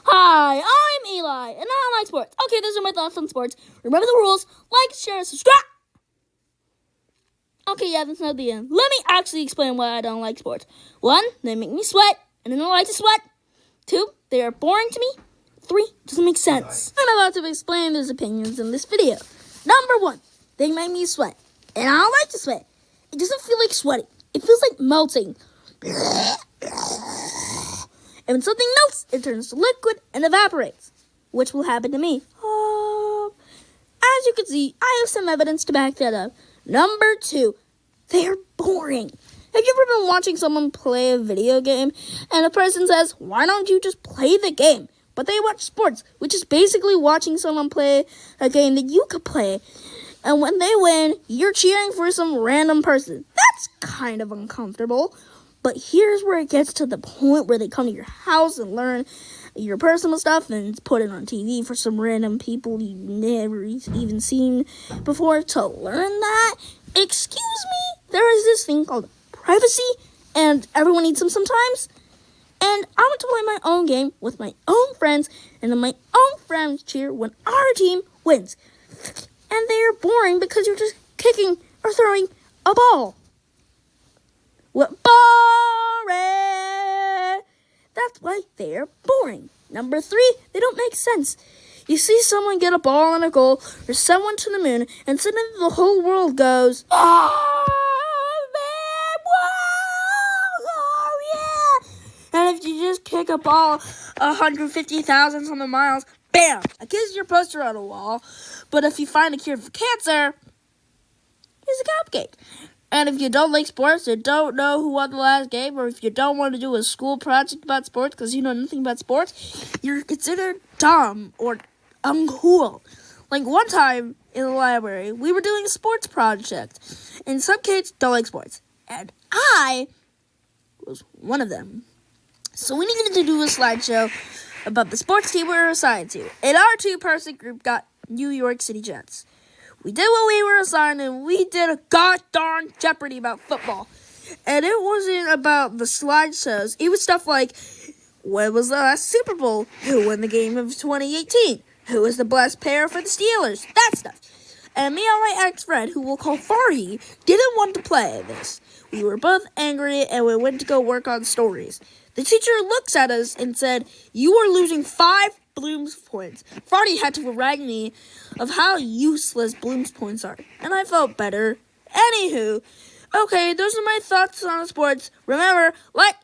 Hi, I'm Eli, and I like sports. Okay, those are my thoughts on sports. Remember the rules. Like, share, subscribe. Okay, yeah, that's not the end. Let me actually explain why I don't like sports. 1, they make me sweat, and I don't like to sweat. 2, they are boring to me. 3, doesn't make sense. I'm about to explain those opinions in this video. Number 1, they make me sweat, and I don't like to sweat. It doesn't feel like sweating. It feels like melting. And when something melts, it turns to liquid and evaporates, which will happen to me. As you can see, I have some evidence to back that up. Number 2, they're boring. Have you ever been watching someone play a video game and a person says, why don't you just play the game? But they watch sports, which is basically watching someone play a game that you could play. And when they win, you're cheering for some random person. That's kind of uncomfortable. But here's where it gets to the point where they come to your house and learn your personal stuff and put it on TV for some random people you've never even seen before to learn that. Excuse me, there is this thing called privacy, and everyone needs them sometimes. And I want to play my own game with my own friends, and then my own friends cheer when our team wins. And they are boring because you're just kicking or throwing a ball. What boring? That's why they're boring. Number 3, they don't make sense. You see someone get a ball and a goal, or someone to the moon, and suddenly the whole world goes, oh, yeah. And if you just kick a ball 150,000 something miles, bam, a kid's your poster on a wall. But if you find a cure for cancer, here's a cupcake. And if you don't like sports or don't know who won the last game, or if you don't want to do a school project about sports because you know nothing about sports, you're considered dumb or uncool. Like one time in the library, we were doing a sports project, and some kids don't like sports. And I was one of them. So we needed to do a slideshow about the sports team we were assigned to. And our 2-person group got New York City Jets. We did what we were assigned, and we did a gosh-darn Jeopardy about football. And it wasn't about the slideshows. It was stuff like, when was the last Super Bowl? Who won the game of 2018? Who was the best player for the Steelers? That stuff. And me and my ex-friend, who we'll call Farhi, didn't want to play this. We were both angry, and we went to go work on stories. The teacher looks at us and said, you are losing 5 Bloom's points. Farhi had to remind me of how useless Bloom's points are, and I felt better. Anywho, okay, those are my thoughts on sports. Remember, like,